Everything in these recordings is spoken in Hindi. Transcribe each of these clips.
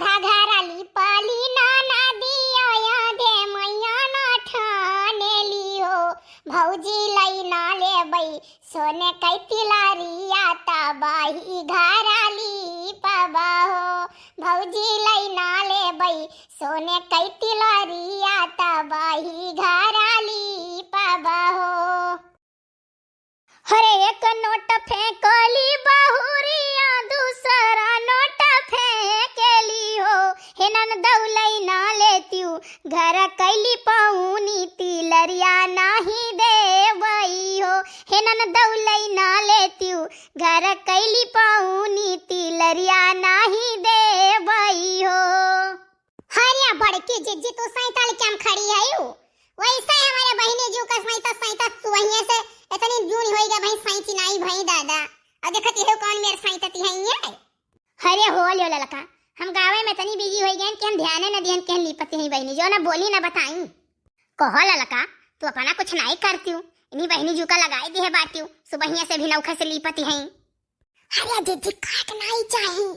राधा घराली पाली नाना दिया दे मैया ना ठाने लियो भौजी लई ना ले बई सोने कई तिलारिया तबाही घराली पबा हो भौजी लई ना ले बई सोने कई तिलारिया तबाही घराली पबा हो। हरे एक नोट फेंकली बहुरिया दूसरा नोट फेंकली हो हेनन दौलई ना लेती घर कैली पौनी तिलरिया नहीं देवई हो हेनन दौलई ना लेती घर कैली पौनी तिलरिया नहीं देवई हो। हरिया बड़की जिज्जी तू सैताल क्या खड़ी है वैसे हमारे बहने जो का सैता वहीं से इतनी जून होई गया भाई सैती नहीं भाई दादा अब देखती हो कौन मेरे सैतती है ये। हरे हो लियो ललका हम गावे में तनी बिजी होई गए कि हम ध्यान न दिहन के लिपती हैं बहनी जो ना बोली ना बताई कहो ललका तू अपना कुछ नहीं करती हूँ इन्हीं बहनी जू का लगाई दी है बाती सुबह से भी नौखा से लिपती हैं। अरे दीदी काट नहीं चाहिए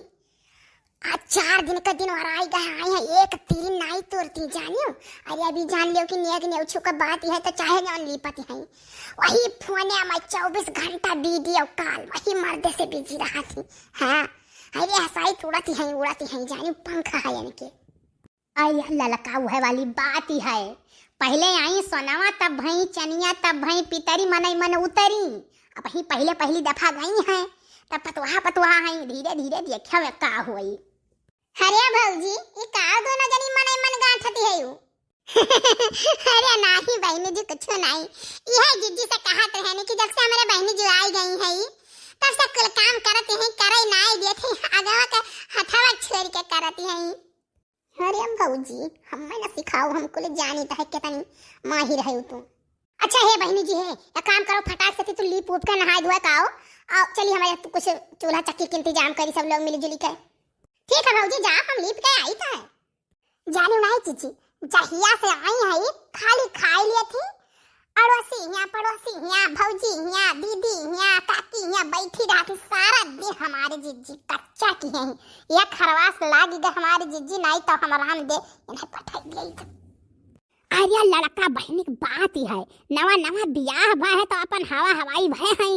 आज 4 दिन का दिन और आई गए आए हैं एक तीन नहीं तोड़ती जानियो। अरे अभी जान लियो कि नेक नेउछु का बात है तो चाहे जान लिपती है वही फोने में 24 घंटा वीडियो कॉल वही मर्द से बिजी रहा थी। हाँ अरे हसाई उड़ाती है जानियो पंखा है इनके। अरे ललका वह वाली बात ही है पहले आई सोनावा तब भई चनिया तब भई पितरी मनई मन उतरी अब ही पहली दफा गई है तब पतवाहा है धीरे धीरे देखा वे का हुई। अरे भौजी ये का दोनों जनी मनई मन गांठती है यू अरे नहीं बहनी जी कुछ नहीं यह जिज्जी से कहत रहने कि जब से हमारे बहनी जी आई गई है तब से कुल काम करते हैं करे नहीं देते आगवा का हथवा छोड़ के करती हैं। अरे भौजी हमें ना सिखाओ हमको ले जानी तो है कितनी माहिर है तू। अच्छा है बहनी जी है या काम करो फटाक से तू लीप उप कर नहाए धोए का आओ चलिए हमारे कुछ चूल्हा चक्की के इंतजाम करी सब लोग मिलजुली कर। ठीक है भौजी जा हम लीप के आई था जानी नहीं चीची जहिया से आई है खाली खाई लिए थी अड़ोसी यहाँ पड़ोसी यहाँ भौजी यहाँ दीदी यहाँ काकी यहाँ बैठी रहती सारा दिन हमारे जिज्जी कच्चा की है ये खरवास लागी गए हमारे जिज्जी नहीं तो हमारा हम दे इन्हें पठाई गई थी। अरे लड़का बहनी की बात ही है नवा बियाह भा है तो अपन हवा हवाई भय है।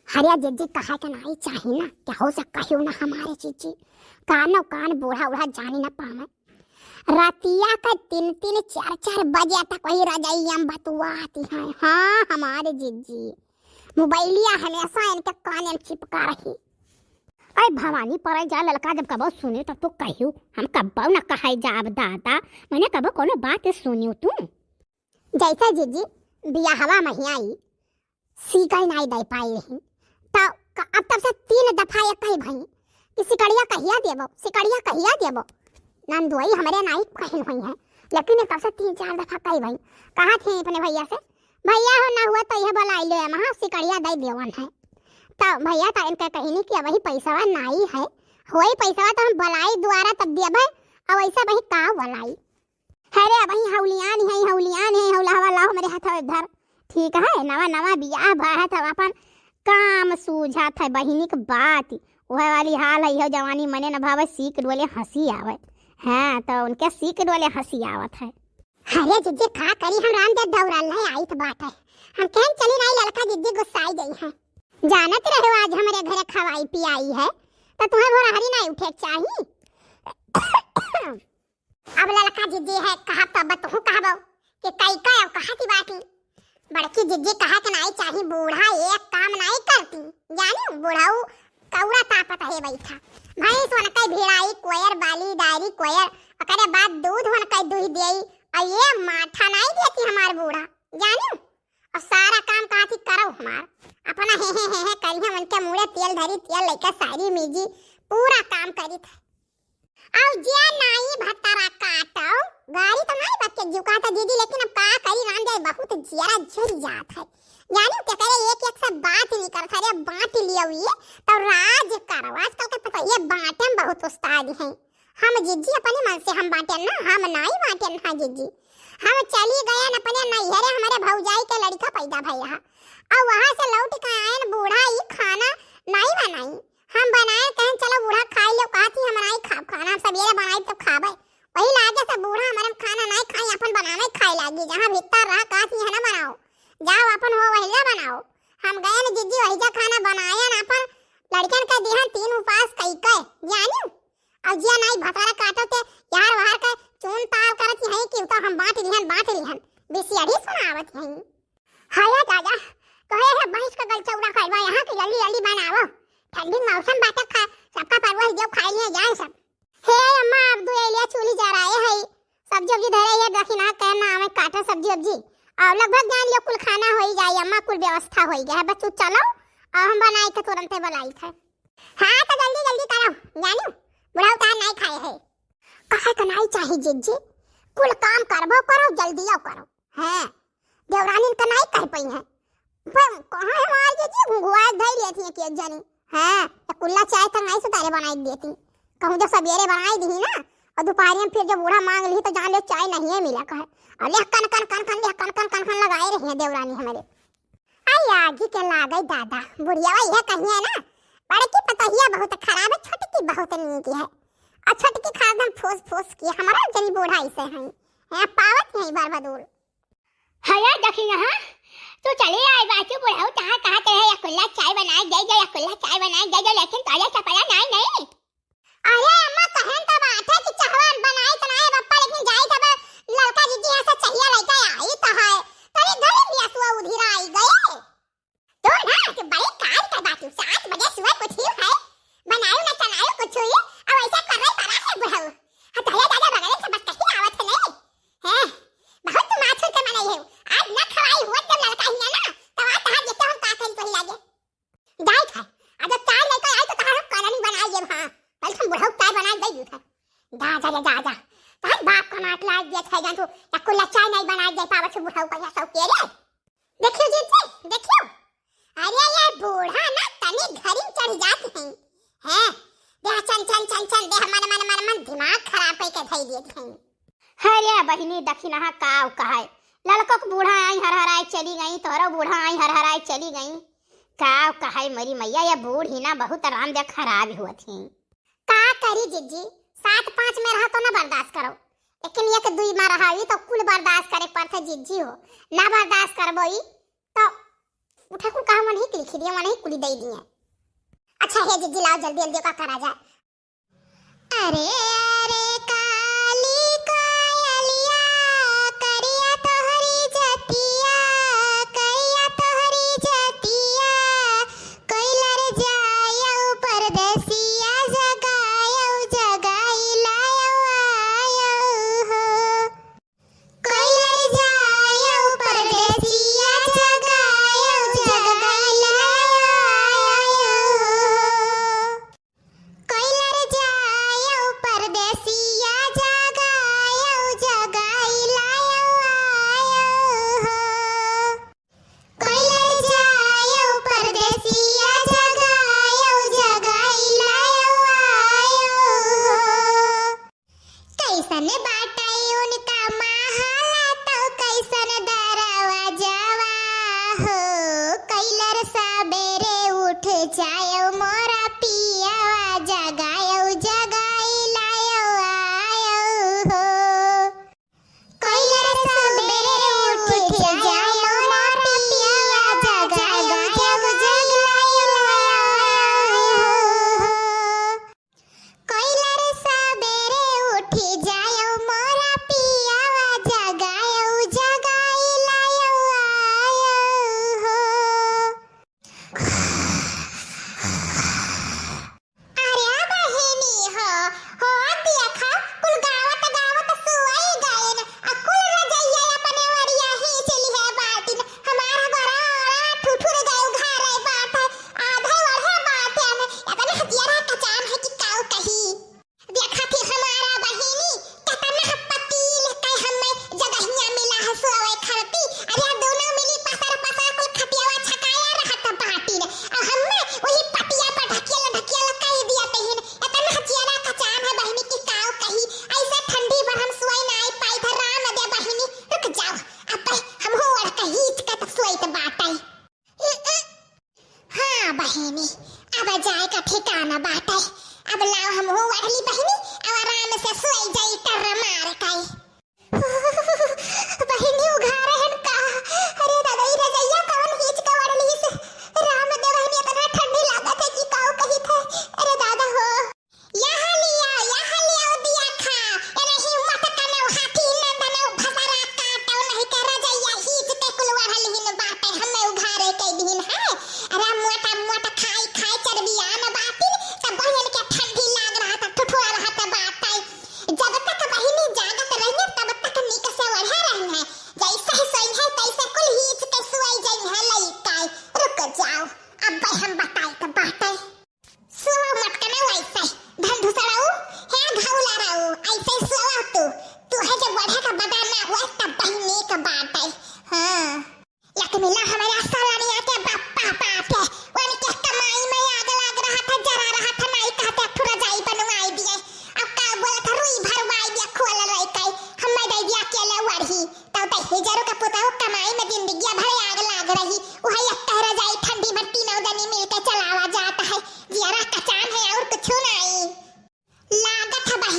हरिया जिज्जी कहा के नहीं चाहिए ना क्या हो सका क्यों ना हमारे जिज्जी कान बूढ़ा उड़ा जाने ना पावे रातिया का 3 4 बजे तक वही रजाई हम बतुआती है। हाँ हमारे जिज्जी मोबाइलिया हमेशा इनके कान में चिपका रही। अरे भवानी पर जा ललका जब कबो सुने तब तो कहियो हम कब्बो न कहाई जाब दादा मैंने कबो कोनो बात सुनियो तू जैसा जिज्जी बियाहवा में आई सीकाई नहीं दे पाई रही तो अब तब से 3 दफा एक कही भाई कि सिकड़िया कहिया देबो नंदुई हमारे नाई कहीं हुई है लेकिन तब से 3 4 दफा कही भाई कहा थे अपने भैया से भैया हो ना हुआ तो यह बुलाई लो महा सिकड़िया दे देवन है तो भैया तो इनका कहीं कि वही पैसा नाई है वही पैसा तो हम बुलाई द्वारा तब दिया भाई अब ऐसा वही का बुलाई अरे वही हौलियान है हौला वाला हमारे हाथ इधर ठीक है नवा बियाह भा था अपन काम सूझा था बहिनी की बात वह वाली हाल है जवानी मने न भावे सीख डोले हंसी आवे। हाँ तो उनके सीख डोले हंसी आवत है। अरे जिज्जी खा करी हम रामदेव दौड़ल नहीं आई तो बात है हम कहीं चली नहीं लड़का जिज्जी गुस्साई गई है जानत रहे आज हमारे घर खवाई पियाई है तो तुम्हें भोरा हरी नहीं उठे चाहिए। अब लड़का जिज्जी है कहा तब तू कहबो कि कई का अब कहा की बात बड़की जिज्जी कहा कि नहीं चाहिए बूढ़ा एक काम नहीं करती जानी बूढ़ाऊ कौड़ा तापत है बैठा भैंस वन कई भिड़ाई कोयर बाली डायरी कोयर अकरे बाद दूध वन कई दूध देई और ये माठा नहीं देती हमार बूढ़ा जानी और सारा काम काती करो हमार अपना हे करिया उनके मुड़े तेल धरी तेल लेकर सारी मिजी पूरा काम करी था और जे नहीं भत्तारा काटो गाड़ी तो नहीं बच्चे जुका था दीदी लेकिन अब का करी राम जाए बहुत जरा झुर जात है जानी क्या करे एक से बात नहीं करता रे बांट लिया हुई तो राज करो आजकल के पता ये बांटे में बहुत उस्ताद हैं हम जिज्जी अपने मन से हम बांटे ना हम नहीं बांटे ना जिज्जी हम चली गए न अपने नैहरे हमारे भौजाई के लड़का पैदा भैया और वहां से लौट के आए बूढ़ा ये खाना नहीं बनाई हम बनाए कहें चलो बूढ़ा खा लो कहती हम नहीं खा खाना सब सवेरे बनाई तो खाबे वही लागे से बूढ़ा हमारे खाना नहीं खाई अपन बनावे खाए लागी जहां भीतर रह कात ही है ना बनाओ जाओ अपन हो वही बनाओ हम गए न जीजी वही जा खाना बनाया ना अपन लड़कन का दिहन 3 उपास कई के जानियो अब जिया नहीं भतारा काटो ते यार बाहर का चून तार करत है कि तो हम बांट लिहन बेसियाड़ी सुनावत है हाया दादा कहे है भैंस का गल चौड़ा खाइबा यहां के जल्दी जल्दी बनाओ ठंडी मौसम बात खा सबका परवल जो खाई लिए जाए सब हे अम्मा अब दो एलिया चूली जा रहा है सब्जी धरे ये दखिना कहना हमें काटा सब्जी और लगभग जान लियो कुल खाना हो ही जाए अम्मा कुल व्यवस्था हो गया है बच्चों चलो और हम बनाई के तुरंत बनाई थे हां तो जल्दी जल्दी करो जानियो बुढ़ाऊ ता नहीं खाए है कहे तो नहीं चाहिए जीजी कुल काम करबो करो जल्दी आओ करो हां देवरानी का नहीं कर पई है पर कहां है हमारी जीजी घुंघुआ धई लेती है कि जानी हां तो कुल्ला चाय तो नहीं सुतारे बनाई देती कहूं जो सवेरे बनाई दी ना और दोपहर में फिर जब बूढ़ा मांग ली तो जान ले चाय नहीं मिला कहे और ले कन कन लगाए रही है देवरानी हमारे आई आगे के लागे दादा बुढ़िया वही है कहीं है ना बड़े की पतहिया बहुत खराब है छोटी की बहुत नीक है और छोटी की खादम फूस की हमारा जनी बूढ़ा ऐसे हैं पावत नहीं बार बदूल हया देखी यहां तो चले आए बाचू बुढ़ाऊ कहां ते है कुल्ला चाय बनाए दे कुल्ला चाय बनाए दे लेकिन ताजा चपला नहीं अरे अम्मा कहन तो बात है कि चावल बनाए तो नहीं बप्पा लेकिन जाई तब लड़का जीजी ऐसा चाहिए लड़का आई तो है तरी धरे लिया सुआ उधीरा आई गए तो ना कि बड़े काल का बात 7 बजे सुबह कुछ ही है बनायो ना चलायो कुछ ही अब ऐसा कर रहे पड़ा है बुढ़ाऊ हटाया दादा बगल से बस कहीं आवत नहीं है बहुत तुम आछल के मनाई है आज ना खवाई हुआ जब लड़का ही ना तब आ तहां जेते हम का करी तो ही लागे जाई था आज चाय लेकर आई तो तहां कहानी बनाई जे हां कल तुम बुढ़ाऊ चाय बना दे यूं था जा तार बाप का माट लाज दिया था जान तू या कुल्ला चाय नहीं बना दे पावा से बुढ़ाऊ का सब के रे देखियो जी देखियो अरे ये बूढ़ा ना तनी घरी चढ़ जाते हैं दे चल दे हमारे मन दिमाग खराब पे के थई देत हैं अरे बहिनी दखिना काव कहे लड़को को बूढ़ा आई हरहराए चली गई तोरो बूढ़ा आई हरहराए चली गई काव कहे मरी मैया ये बूढ़ी ना बहुत आराम दे खराब हुआ थी का करी जीजी 7-5 में रहा तो ना बर्दाश्त करो लेकिन एक 2 में रहा तो कुल बर्दाश्त करे पड़ता जीजी हो ना बर्दाश्त करबोई तो उठा कुल कहा मन ही लिखी दिया मन ही कुली दे दिए अच्छा है जीजी लाओ जल्दी जल्दी का करा जाए अरे काली कोयलिया करिया तोहरी जतिया कोइलर जायो परदेसिया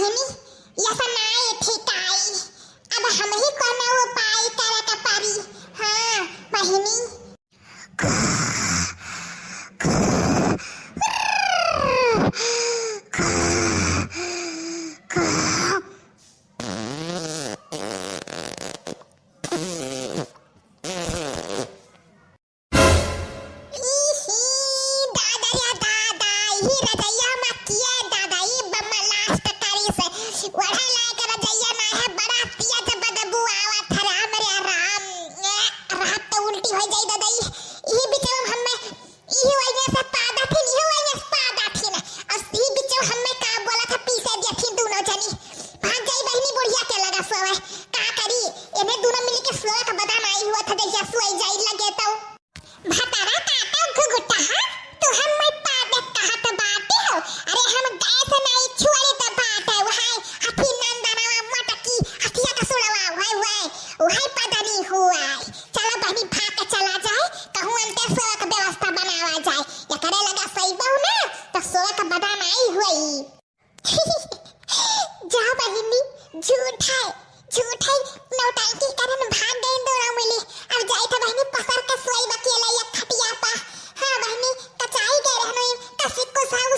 बहिनी ऐसा ना ये ठीक आई, अब हम ही कोनो उपाय करे के पड़ी। हाँ बहिनी नौटंकी करन भाग गई दोनों मिली। अब जाई तो बहनी पसर के सोई बकेला एक खटिया पा। हाँ बहनी कचाई के रहनो कसी को साउ